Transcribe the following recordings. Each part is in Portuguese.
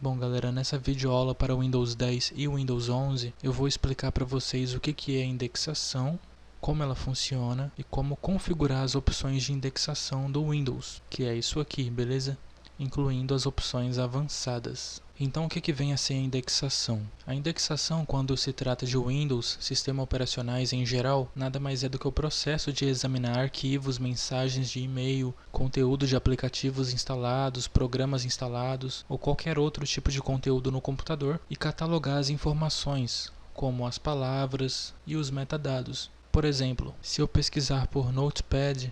Bom galera, nessa videoaula para o Windows 10 e o Windows 11 eu vou explicar para vocês o que é indexação, como ela funciona e como configurar as opções de indexação do Windows, que é isso aqui, beleza? Incluindo as opções avançadas. Então o que vem a ser a indexação? A indexação, quando se trata de Windows, sistemas operacionais em geral, nada mais é do que o processo de examinar arquivos, mensagens de e-mail, conteúdo de aplicativos instalados, programas instalados ou qualquer outro tipo de conteúdo no computador e catalogar as informações, como as palavras e os metadados. Por exemplo, se eu pesquisar por Notepad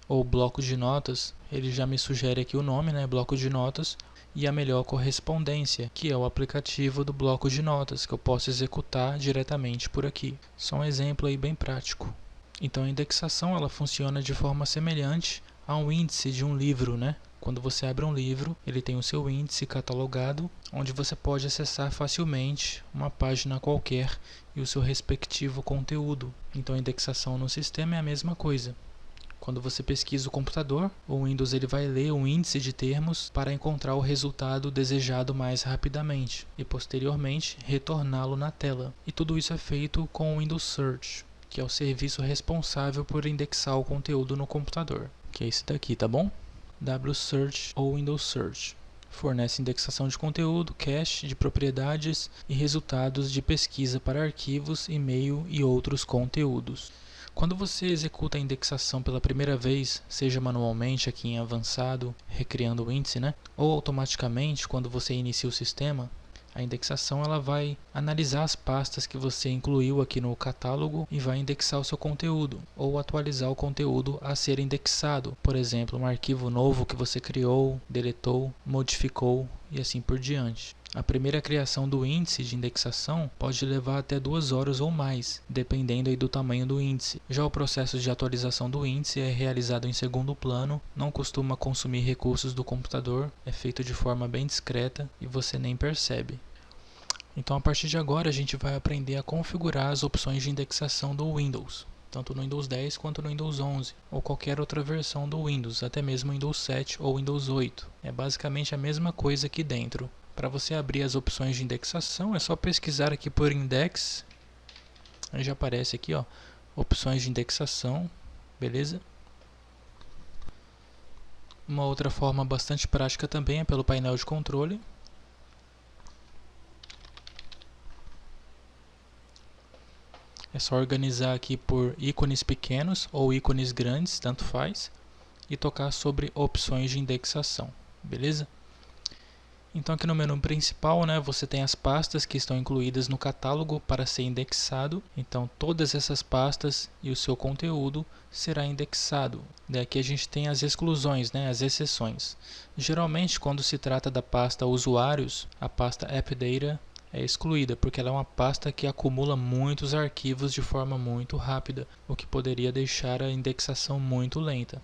ou bloco de notas, ele já me sugere aqui o nome, bloco de notas, e a melhor correspondência, que é o aplicativo do bloco de notas, que eu posso executar diretamente por aqui. Só um exemplo aí bem prático. Então a indexação ela funciona de forma semelhante a um índice de um livro, Quando você abre um livro, ele tem o seu índice catalogado, onde você pode acessar facilmente uma página qualquer e o seu respectivo conteúdo. Então a indexação no sistema é a mesma coisa. Quando você pesquisa o computador, o Windows ele vai ler um índice de termos para encontrar o resultado desejado mais rapidamente e posteriormente retorná-lo na tela. E tudo isso é feito com o Windows Search, que é o serviço responsável por indexar o conteúdo no computador, que é esse daqui, tá bom? WSearch ou Windows Search. Fornece indexação de conteúdo, cache de propriedades e resultados de pesquisa para arquivos, e-mail e outros conteúdos. Quando você executa a indexação pela primeira vez, seja manualmente aqui em avançado, recriando o índice, ou automaticamente quando você inicia o sistema, a indexação ela vai analisar as pastas que você incluiu aqui no catálogo e vai indexar o seu conteúdo, ou atualizar o conteúdo a ser indexado, por exemplo, um arquivo novo que você criou, deletou, modificou e assim por diante. A primeira criação do índice de indexação pode levar até 2 horas ou mais, dependendo aí do tamanho do índice. Já o processo de atualização do índice é realizado em segundo plano, não costuma consumir recursos do computador, é feito de forma bem discreta e você nem percebe. Então a partir de agora a gente vai aprender a configurar as opções de indexação do Windows, tanto no Windows 10 quanto no Windows 11, ou qualquer outra versão do Windows, até mesmo Windows 7 ou Windows 8. É basicamente a mesma coisa aqui dentro. Para você abrir as opções de indexação, é só pesquisar aqui por index. Aí já aparece aqui, opções de indexação, beleza? Uma outra forma bastante prática também é pelo painel de controle. É só organizar aqui por ícones pequenos ou ícones grandes, tanto faz, e tocar sobre opções de indexação, beleza? Então aqui no menu principal, você tem as pastas que estão incluídas no catálogo para ser indexado. Então todas essas pastas e o seu conteúdo será indexado. Aqui a gente tem as exclusões, as exceções. Geralmente quando se trata da pasta usuários, a pasta AppData é excluída, porque ela é uma pasta que acumula muitos arquivos de forma muito rápida, o que poderia deixar a indexação muito lenta.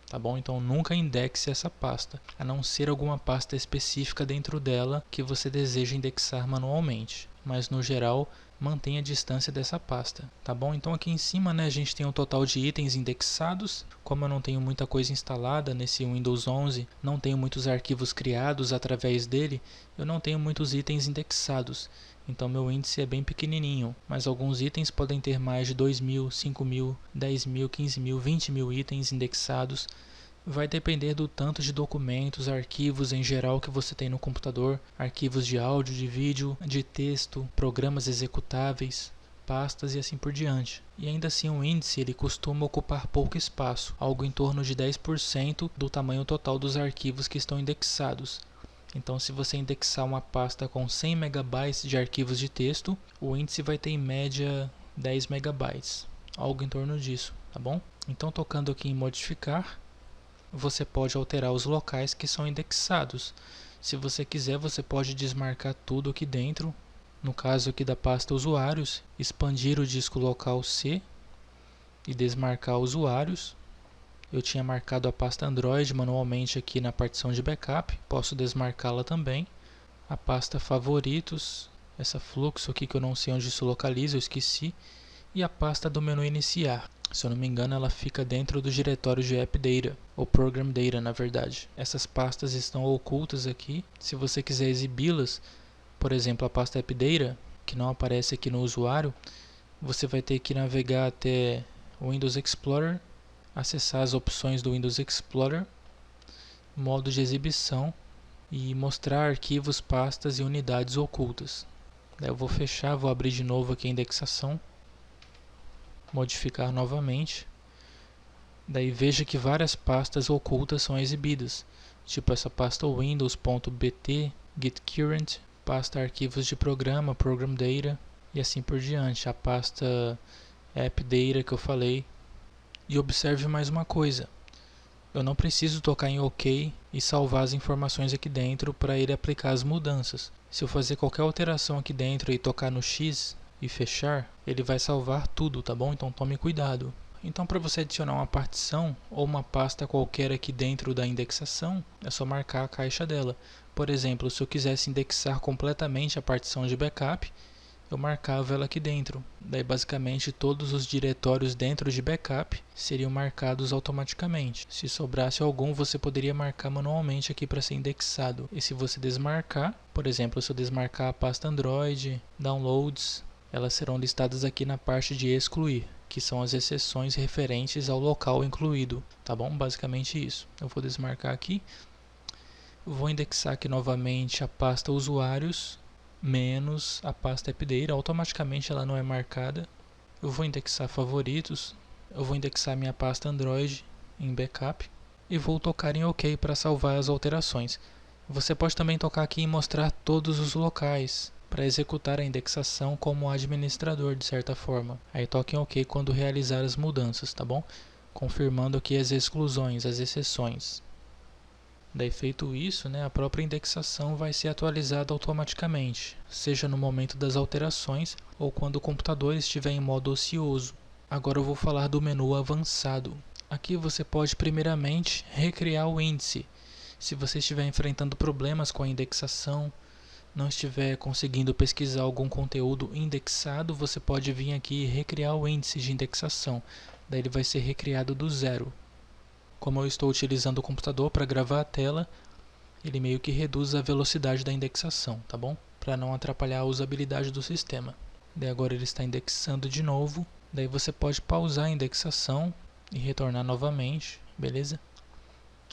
Tá bom? Então nunca indexe essa pasta, a não ser alguma pasta específica dentro dela que você deseja indexar manualmente. Mas no geral, mantenha a distância dessa pasta, tá bom? Então aqui em cima, a gente tem um total de itens indexados. Como eu não tenho muita coisa instalada nesse Windows 11, não tenho muitos arquivos criados através dele, eu não tenho muitos itens indexados. Então meu índice é bem pequenininho, mas alguns itens podem ter mais de 2.000, 5.000, 10.000, 15.000, 20.000 itens indexados. Vai depender do tanto de documentos, arquivos em geral que você tem no computador, arquivos de áudio, de vídeo, de texto, programas executáveis, pastas e assim por diante. E ainda assim o índice ele costuma ocupar pouco espaço, algo em torno de 10% do tamanho total dos arquivos que estão indexados. Então se você indexar uma pasta com 100 megabytes de arquivos de texto, o índice vai ter em média 10 megabytes, algo em torno disso, tá bom? Então tocando aqui em modificar, você pode alterar os locais que são indexados. Se você quiser, você pode desmarcar tudo aqui dentro. No caso aqui da pasta usuários, expandir o disco local C e desmarcar usuários. Eu tinha marcado a pasta Android manualmente aqui na partição de backup, posso desmarcá-la também. A pasta favoritos, essa fluxo aqui que eu não sei onde se localiza, eu esqueci. E a pasta do menu iniciar. Se eu não me engano, ela fica dentro do diretório de AppData, ou Program Data, na verdade. Essas pastas estão ocultas aqui. Se você quiser exibi-las, por exemplo, a pasta AppData, que não aparece aqui no usuário, você vai ter que navegar até o Windows Explorer, acessar as opções do Windows Explorer, modo de exibição e mostrar arquivos, pastas e unidades ocultas. Daí eu vou fechar, vou abrir de novo aqui a indexação, modificar novamente. Daí veja que várias pastas ocultas são exibidas, tipo essa pasta windows.bt, getCurrent, pasta arquivos de programa, program data e assim por diante, a pasta appdata que eu falei. E observe mais uma coisa, eu não preciso tocar em OK e salvar as informações aqui dentro para ele aplicar as mudanças. Se eu fazer qualquer alteração aqui dentro e tocar no X e fechar, ele vai salvar tudo, tá bom? Então tome cuidado. Então, para você adicionar uma partição ou uma pasta qualquer aqui dentro da indexação, é só marcar a caixa dela. Por exemplo, se eu quisesse indexar completamente a partição de backup, eu marcava ela aqui dentro. Daí basicamente todos os diretórios dentro de backup seriam marcados automaticamente. Se sobrasse algum, você poderia marcar manualmente aqui para ser indexado. E se você desmarcar, por exemplo, se eu desmarcar a pasta Android, Downloads, elas serão listadas aqui na parte de excluir, que são as exceções referentes ao local incluído, tá bom? Basicamente isso. Eu vou desmarcar aqui, vou indexar aqui novamente a pasta usuários, menos a pasta AppData, automaticamente ela não é marcada. Eu vou indexar favoritos, eu vou indexar minha pasta Android em backup e vou tocar em OK para salvar as alterações. Você pode também tocar aqui em mostrar todos os locais para executar a indexação como administrador de certa forma. Aí toque em OK quando realizar as mudanças, tá bom? Confirmando aqui as exclusões, as exceções. Daí feito isso, a própria indexação vai ser atualizada automaticamente, seja no momento das alterações ou quando o computador estiver em modo ocioso. Agora eu vou falar do menu avançado. Aqui você pode primeiramente recriar o índice. Se você estiver enfrentando problemas com a indexação, não estiver conseguindo pesquisar algum conteúdo indexado, você pode vir aqui e recriar o índice de indexação. Daí ele vai ser recriado do zero. Como eu estou utilizando o computador para gravar a tela, ele meio que reduz a velocidade da indexação, tá bom? Para não atrapalhar a usabilidade do sistema. Daí agora ele está indexando de novo. Daí você pode pausar a indexação e retornar novamente, beleza?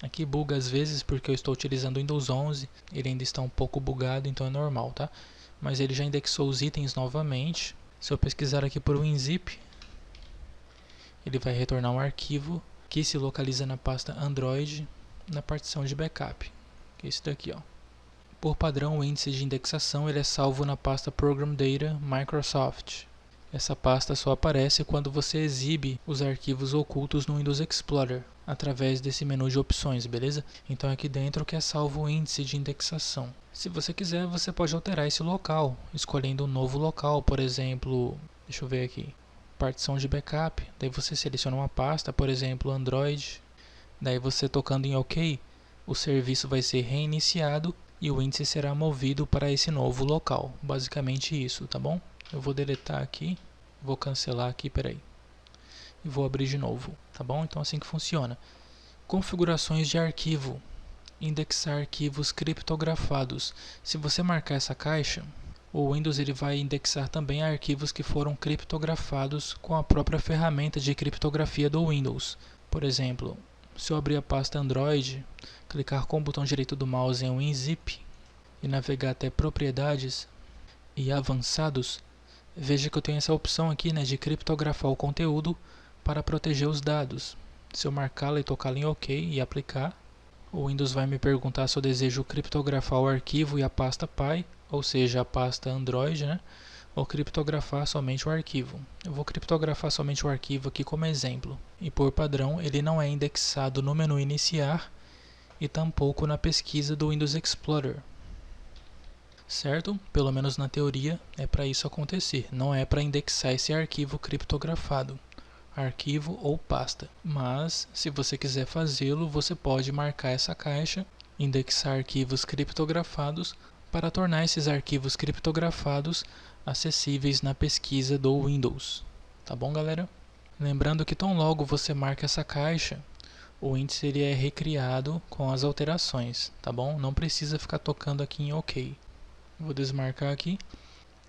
Aqui buga às vezes porque eu estou utilizando o Windows 11, ele ainda está um pouco bugado, então é normal, tá? Mas ele já indexou os itens novamente. Se eu pesquisar aqui por WinZip, ele vai retornar um arquivo que se localiza na pasta Android, na partição de backup, que é esse daqui, ó. Por padrão, o índice de indexação ele é salvo na pasta Program Data Microsoft. Essa pasta só aparece quando você exibe os arquivos ocultos no Windows Explorer, através desse menu de opções, beleza? Então aqui dentro que é salvo o índice de indexação. Se você quiser, você pode alterar esse local, escolhendo um novo local, por exemplo, deixa eu ver aqui, partição de backup, daí você seleciona uma pasta, por exemplo, Android, daí você tocando em OK, o serviço vai ser reiniciado e o índice será movido para esse novo local, basicamente isso, tá bom? Eu vou deletar aqui, vou cancelar aqui, peraí, e vou abrir de novo, tá bom? Então assim que funciona. Configurações de arquivo, indexar arquivos criptografados. Se você marcar essa caixa, o Windows ele vai indexar também arquivos que foram criptografados com a própria ferramenta de criptografia do Windows. Por exemplo, se eu abrir a pasta Android, clicar com o botão direito do mouse em WinZip e navegar até Propriedades e Avançados, veja que eu tenho essa opção aqui de criptografar o conteúdo para proteger os dados. Se eu marcá-la e tocá-la em OK e aplicar, o Windows vai me perguntar se eu desejo criptografar o arquivo e a pasta PY, ou seja, a pasta Android, ou criptografar somente o arquivo. Eu vou criptografar somente o arquivo aqui como exemplo. E por padrão, ele não é indexado no menu iniciar e tampouco na pesquisa do Windows Explorer. Certo? Pelo menos na teoria é para isso acontecer. Não é para indexar esse arquivo criptografado, arquivo ou pasta. Mas, se você quiser fazê-lo, você pode marcar essa caixa, indexar arquivos criptografados, para tornar esses arquivos criptografados acessíveis na pesquisa do Windows. Tá bom, galera? Lembrando que tão logo você marca essa caixa, o índice ele é recriado com as alterações, tá bom? Não precisa ficar tocando aqui em OK. Vou desmarcar aqui.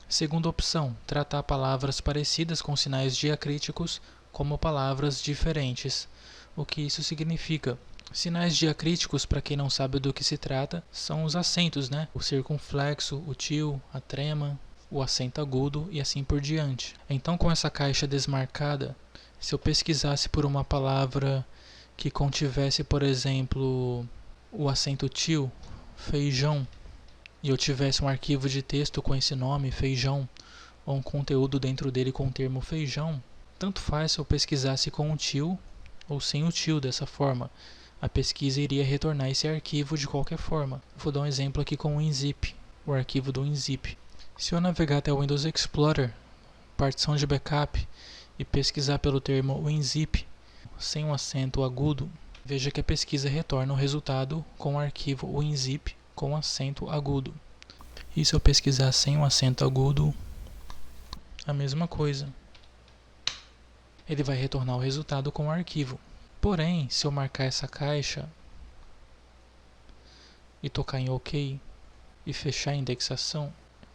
Segunda opção, tratar palavras parecidas com sinais diacríticos como palavras diferentes. O que isso significa? Sinais diacríticos, para quem não sabe do que se trata, são os acentos, né? O circunflexo, o til, a trema, o acento agudo e assim por diante. Então, com essa caixa desmarcada, se eu pesquisasse por uma palavra que contivesse, por exemplo, o acento til, feijão, e eu tivesse um arquivo de texto com esse nome, feijão, ou um conteúdo dentro dele com o termo feijão, tanto faz se eu pesquisasse com o til ou sem o til dessa forma. A pesquisa iria retornar esse arquivo de qualquer forma. Vou dar um exemplo aqui com o WinZip, o arquivo do WinZip. Se eu navegar até o Windows Explorer, partição de backup, e pesquisar pelo termo WinZip, sem um acento agudo, veja que a pesquisa retorna o resultado com o arquivo WinZip com acento agudo. E se eu pesquisar sem um acento agudo, a mesma coisa. Ele vai retornar o resultado com o arquivo. Porém, se eu marcar essa caixa e tocar em OK e fechar a indexação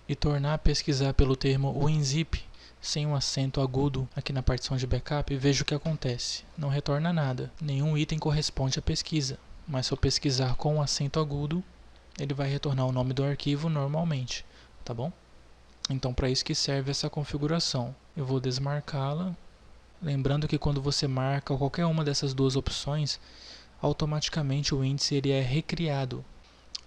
e tornar a pesquisar pelo termo WinZip sem um acento agudo aqui na partição de backup, veja o que acontece. Não retorna nada. Nenhum item corresponde à pesquisa. Mas se eu pesquisar com um acento agudo, ele vai retornar o nome do arquivo normalmente, tá bom? Então, para isso que serve essa configuração. Eu vou desmarcá-la. Lembrando que quando você marca qualquer uma dessas duas opções, automaticamente o índice ele é recriado.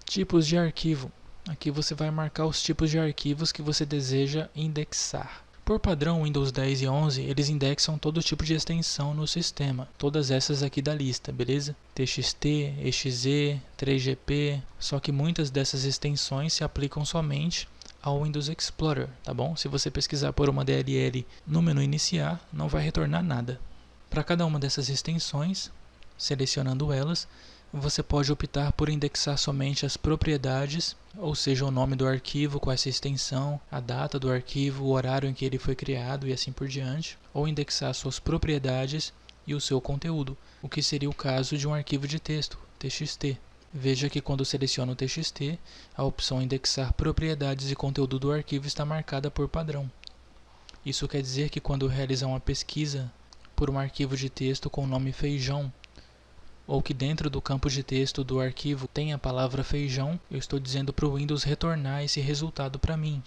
Tipos de arquivo. Aqui você vai marcar os tipos de arquivos que você deseja indexar. Por padrão, Windows 10 e 11, eles indexam todo tipo de extensão no sistema. Todas essas aqui da lista, beleza? TXT, EXE, 3GP, só que muitas dessas extensões se aplicam somente ao Windows Explorer, tá bom? Se você pesquisar por uma DLL no menu iniciar, não vai retornar nada. Para cada uma dessas extensões, selecionando elas, você pode optar por indexar somente as propriedades, ou seja, o nome do arquivo com essa extensão, a data do arquivo, o horário em que ele foi criado e assim por diante, ou indexar suas propriedades e o seu conteúdo, o que seria o caso de um arquivo de texto, TXT. Veja que quando seleciono o TXT, a opção indexar propriedades e conteúdo do arquivo está marcada por padrão. Isso quer dizer que quando eu realizar uma pesquisa por um arquivo de texto com o nome feijão, ou que dentro do campo de texto do arquivo tem a palavra feijão, eu estou dizendo para o Windows retornar esse resultado para mim.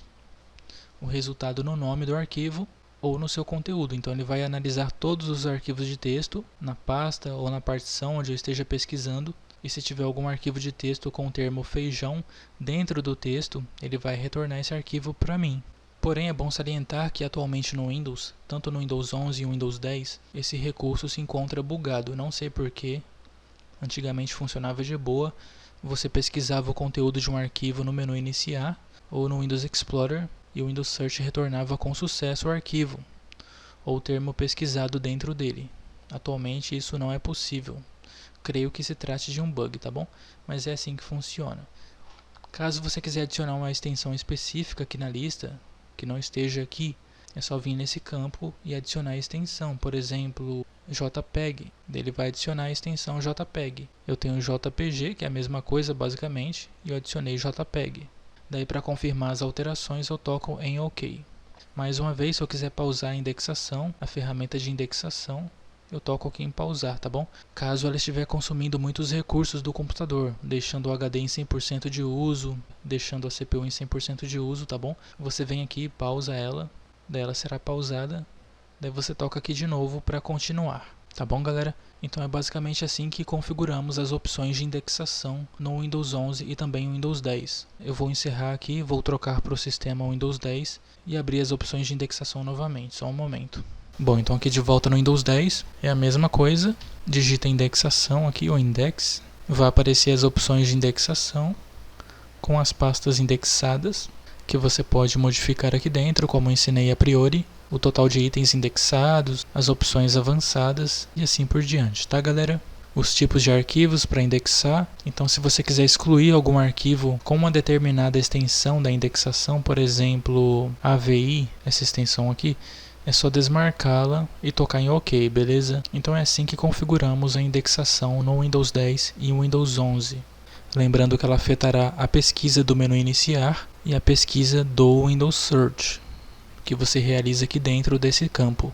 O resultado no nome do arquivo ou no seu conteúdo. Então ele vai analisar todos os arquivos de texto na pasta ou na partição onde eu esteja pesquisando. E se tiver algum arquivo de texto com o termo feijão dentro do texto, ele vai retornar esse arquivo para mim. Porém, é bom salientar que atualmente no Windows, tanto no Windows 11 e no Windows 10, esse recurso se encontra bugado. Não sei porquê. Antigamente funcionava de boa, você pesquisava o conteúdo de um arquivo no menu iniciar ou no Windows Explorer e o Windows Search retornava com sucesso o arquivo ou o termo pesquisado dentro dele. Atualmente isso não é possível. Creio que se trate de um bug, tá bom? Mas é assim que funciona. Caso você quiser adicionar uma extensão específica aqui na lista, que não esteja aqui, é só vir nesse campo e adicionar a extensão, por exemplo, JPEG. Ele vai adicionar a extensão JPEG. Eu tenho JPG, que é a mesma coisa basicamente, e eu adicionei JPEG. Daí para confirmar as alterações eu toco em OK. Mais uma vez, se eu quiser pausar a indexação, a ferramenta de indexação, eu toco aqui em pausar, tá bom? Caso ela estiver consumindo muitos recursos do computador, deixando o HD em 100% de uso, deixando a CPU em 100% de uso, tá bom? Você vem aqui e pausa ela. Daí ela será pausada, daí você toca aqui de novo para continuar, tá bom, galera? Então é basicamente assim que configuramos as opções de indexação no Windows 11 e também no Windows 10. Eu vou encerrar aqui, vou trocar para o sistema Windows 10 e abrir as opções de indexação novamente, só um momento. Bom, então aqui de volta no Windows 10 é a mesma coisa, digita indexação aqui, ou index, vai aparecer as opções de indexação com as pastas indexadas, que você pode modificar aqui dentro, como eu ensinei a priori, o total de itens indexados, as opções avançadas e assim por diante, tá, galera? Os tipos de arquivos para indexar. Então, se você quiser excluir algum arquivo com uma determinada extensão da indexação, por exemplo, AVI, essa extensão aqui, é só desmarcá-la e tocar em OK, beleza? Então é assim que configuramos a indexação no Windows 10 e Windows 11. Lembrando que ela afetará a pesquisa do menu iniciar e a pesquisa do Windows Search, que você realiza aqui dentro desse campo.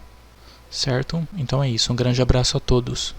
Certo? Então é isso. Um grande abraço a todos.